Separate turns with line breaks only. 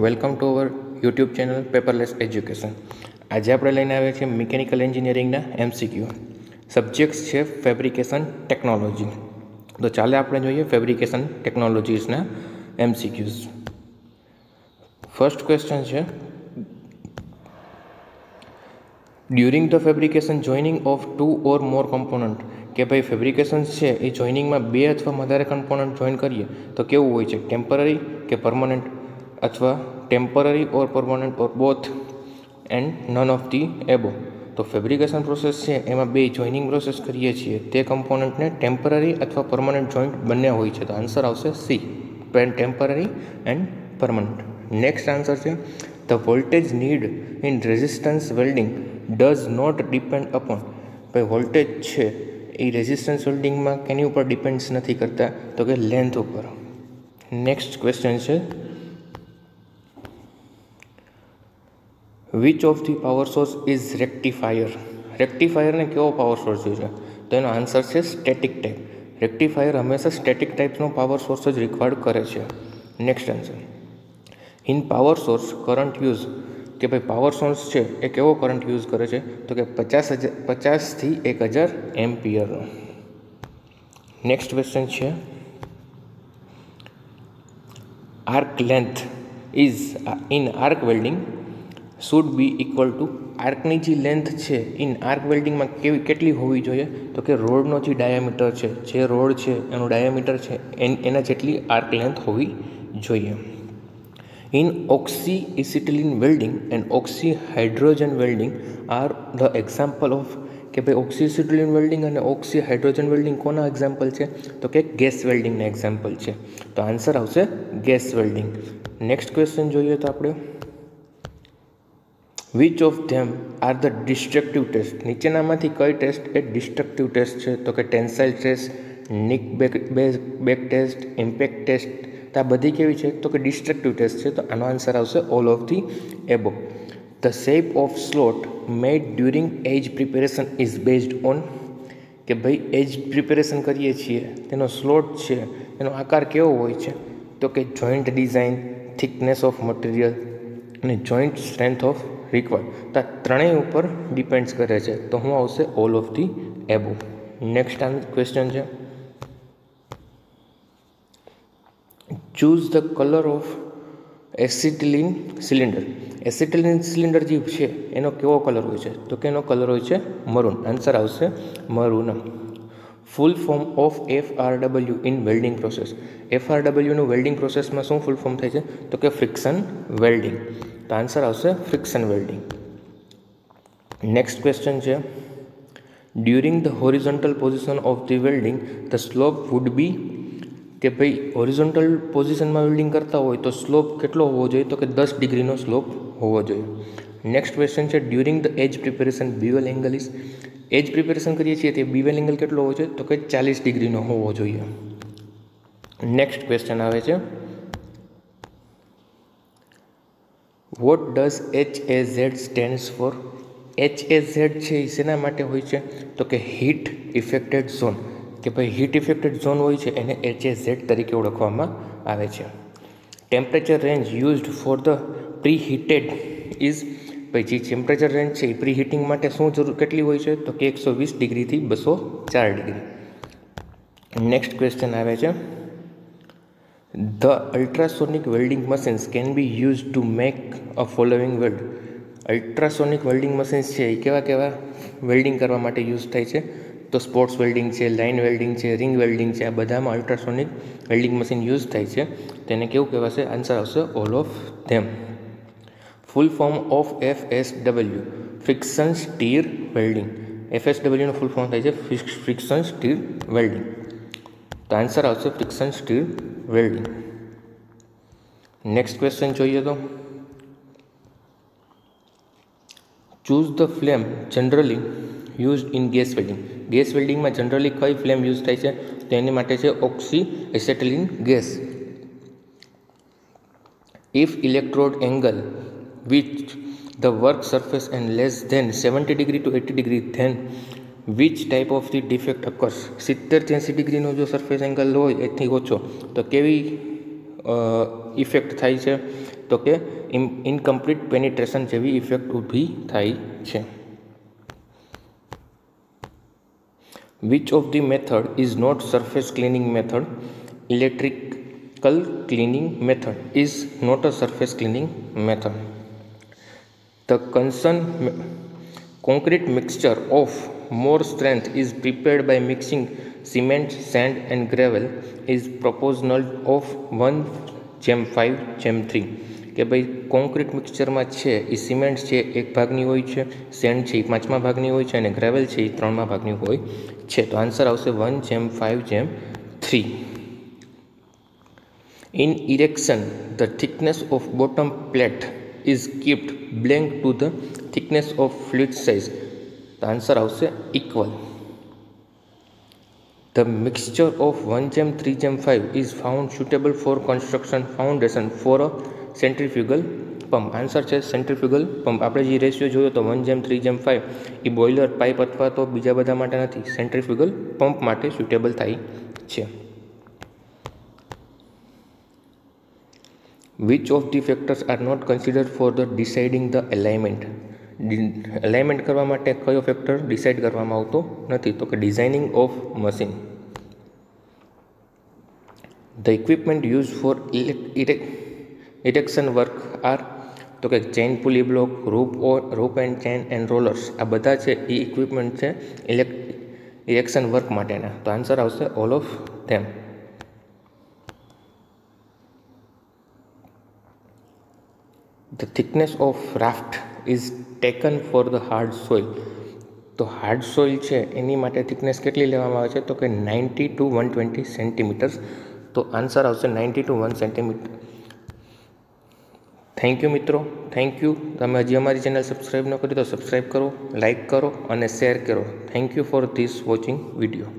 Welcome to our YouTube channel paperless education. આજે આપણે લઈને આવ્યા છીએ મિકેનિકલ એન્જિનિયરિંગના MCQ. સબ્જેક્ટ્સ છે ફેબ્રિકેશન ટેકનોલોજી. તો ચાલે આપણે જોઈએ ફેબ્રિકેશન ટેકનોલોજીસના MCQs. ફર્સ્ટ ક્વેશ્ચન છે, during the fabrication joining of 2 or more component, કે ભાઈ ફેબ્રિકેશન છે એ જોઇનિંગમાં 2 અથવા વધારે કમ્પોનન્ટ જોઈન કરીએ તો કેવું હોય છે, ટેમ્પરરી કે પરમનન્ટ, અથવા temporary or permanent or both and none of the એબો. તો ફેબ્રિકેશન પ્રોસેસ છે એમાં 2 જોઇનિંગ પ્રોસેસ કરીએ છીએ, તે કમ્પોનન્ટને ટેમ્પરરી અથવા પરમનન્ટ જોઈન્ટ બંને હોય છે. તો આન્સર આવશે C, temporary and permanent. Next answer છે, the voltage need in resistance welding does not depend upon. ભાઈ વોલ્ટેજ છે એ રેઝિસ્ટન્સ વેલ્ડિંગમાં કેની ઉપર ડિપેન્ડ્સ નથી કરતા, તો કે લેન્થ ઉપર. નેક્સ્ટ ક્વેશ્ચન છે, which of the power source is rectifier. રેક્ટિફાયરને કેવો પાવર સોર્સ જોઈએ છે, તો એનો આન્સર છે સ્ટેટિક ટાઈપ. રેક્ટિફાયર હંમેશા સ્ટેટિક ટાઈપનો પાવર સોર્સ જ રિક્વાયર્ડ કરે છે. Next answer, in power source current use, કે ભાઈ પાવર સોર્સ છે એ કેવો કરંટ યુઝ કરે છે, તો કે 50થી 1000 એમ્પિયરનો. નેક્સ્ટ ક્વેશ્ચન છે, arc length is in arc welding should be equal to. આર્કની જે લેન્થ છે ઇન આર્ક વેલ્ડિંગમાં કેટલી હોવી જોઈએ, તો કે રોડનો જે ડાયામીટર છે, જે રોડ છે એનું ડાયામીટર છે એના જેટલી આર્ક લેન્થ હોવી જોઈએ. In ઓક્સી acetylene welding and ઓક્સી hydrogen welding are the example of. કે ભાઈ ઓક્સી એસિટિલિન વેલ્ડિંગ અને ઓક્સી હાઇડ્રોજન વેલ્ડિંગ કોના એક્ઝામ્પલ છે, તો કે ગેસ વેલ્ડિંગના એક્ઝામ્પલ છે. તો આન્સર આવશે ગેસ વેલ્ડિંગ. નેક્સ્ટ ક્વેશ્ચન જોઈએ તો આપણે, which of them are the destructive test. નીચેનામાંથી કઈ ટેસ્ટ એ ડિસ્ટ્રક્ટિવ ટેસ્ટ છે, તો કે tensile test, nick back test, impact test. તો આ બધી કેવી છે, તો કે ડિસ્ટ્રક્ટિવ ટેસ્ટ છે. તો આનો આન્સર આવશે all of the above. The shape of slot made during edge preparation is based on. કે ભાઈ એજ પ્રિપેરેશન કરીએ છીએ તેનો સ્લોટ છે એનો આકાર કેવો હોય છે, તો કે joint design, thickness of material અને જોઈન્ટ સ્ટ્રેન્થ ઓફ રિક્વાયર્ડ. તો આ ત્રણેય ઉપર ડિપેન્ડ્સ કરે છે. તો હું આવશે all of the above. Next question છે, choose the colour of acetylene cylinder. Acetylene cylinder જે છે એનો કેવો કલર હોય છે, તો કે એનો કલર હોય છે મરૂન. આન્સર આવશે maroon. Full form of FRW in welding process. FRWનું વેલ્ડિંગ પ્રોસેસમાં શું ફૂલ ફોર્મ થાય છે, તો કે ફ્રિક્શન વેલ્ડિંગ. તો આન્સર આવશે ફ્રિક્શન વેલ્ડિંગ. નેક્સ્ટ ક્વેશ્ચન છે, during the horizontal position of the welding the slope would be. કે ભાઈ હોરિઝોન્ટલ પોઝિશનમાં વેલ્ડિંગ કરતા હોય તો સ્લોપ કેટલો હોવો જોઈએ, તો કે 10 ડિગ્રીનો સ્લોપ હોવો જોઈએ. નેક્સ્ટ ક્વેશ્ચન છે, during the edge preparation bevel angle is. Edge preparation કરીએ છીએ તે બીવેલ એંગલ કેટલો હોવો જોઈએ, તો કે 40 ડિગ્રીનો હોવો જોઈએ. નેક્સ્ટ ક્વેશ્ચન આવે છે, what does HAZ stands for. HAZ છે એ શેના માટે હોય છે, તો કે હીટ ઇફેક્ટેડ ઝોન. કે ભાઈ હીટ ઇફેક્ટેડ ઝોન હોય છે એને HAZ તરીકે ઓળખવામાં આવે છે. Temperature range used for the preheated is. ભાઈ જે ટેમ્પરેચર રેન્જ છે એ પ્રીહીટિંગ માટે શું કેટલી હોય છે, તો કે 120 ડિગ્રીથી 204 ડિગ્રી. નેક્સ્ટ ક્વેશ્ચન આવે છે, the ultrasonic welding machines can be use to make a following weld. Ultrasonic welding machines છે એ કેવા વેલ્ડિંગ કરવા માટે યુઝ થાય છે, તો સ્પોર્ટ્સ વેલ્ડિંગ છે, લાઇન વેલ્ડિંગ છે, રિંગ વેલ્ડિંગ છે. આ બધામાં અલ્ટ્રાસોનિક વેલ્ડિંગ મશીન યુઝ થાય છે. તેને કેવું કહેવાશે, આન્સર આવશે all of them. Full form of FSW friction stir welding. FSWનું ફૂલ ફોર્મ થાય છે ફ્રિક્શન સ્ટીર વેલ્ડિંગ. તો આન્સર આવશે friction stir welding. Next question જોઈએ તો, choose the flame generally used in gas welding. Gas વેલ્ડિંગમાં generally કઈ flame use થાય છે, તો એની માટે છે oxy acetylene gas. If electrode angle which the work surface and less than 70 degree to 80 degree than which type of the defect occurs. 70-80 ડિગ્રીનો જો સરફેસ એંગલ હોય એથી ઓછો તો કેવી ઇફેક્ટ થાય છે, તો કે ઇનકમ્પ્લીટ પેનિટ્રેશન જેવી ઇફેક્ટ ઊભી થાય છે. Which of the method is not surface cleaning method? Electrical cleaning method is not a surface cleaning method. The concrete mixture of more strength is prepared by mixing cement, sand and gravel is proportional of 1:5:3. કે ભાઈ concrete મિક્સચરમાં છે એ cement છે 1 ભાગની હોય છે, send છે એ 5મા ભાગની હોય છે અને ગ્રેવલ છે એ 3મા ભાગની હોય છે. તો આન્સર આવશે 1:5:3. In erection, the thickness of bottom plate is kept blank to the thickness of fluid size. The answer આવશે equal. The mixture of 1:3:5 is found suitable for construction foundation for a centrifugal pump. Answer છે centrifugal pump. આપણે જે ratio જોયો તો 1:3:5 એ boiler pipe અથવા તો બીજા બધા માટે નથી, સેન્ટ્રીફ્યુગલ પંપ માટે સુટેબલ થાય છે. Which of the factors are not considered for the deciding the alignment? Alignment કરવા માટે કયો ફેક્ટર ડિસાઇડ કરવામાં આવતો નથી? તો કે designing of machine. The equipment used for erection work are તો કે chain pulley block, rope and chain and rollers. આ બધા છે એ ઇક્વિપમેન્ટ છે ઇરેક્શન વર્ક માટેના. તો આન્સર આવશે all of them. The thickness of raft is taken for the hard soil. તો હાર્ડ સોઇલ છે એની માટે થિકનેસ કેટલી લેવામાં આવે છે? તો કે 90 to 120 સેન્ટીમીટર્સ. તો આન્સર આવશે 90 to 1 સેન્ટીમીટર. થેન્ક યુ મિત્રો, થેન્ક યુ. તમે હજી અમારી ચેનલ સબસ્ક્રાઈબ ન કરી તો સબસ્ક્રાઈબ કરો, લાઇક કરો અને શેર કરો. Thank you for this watching video.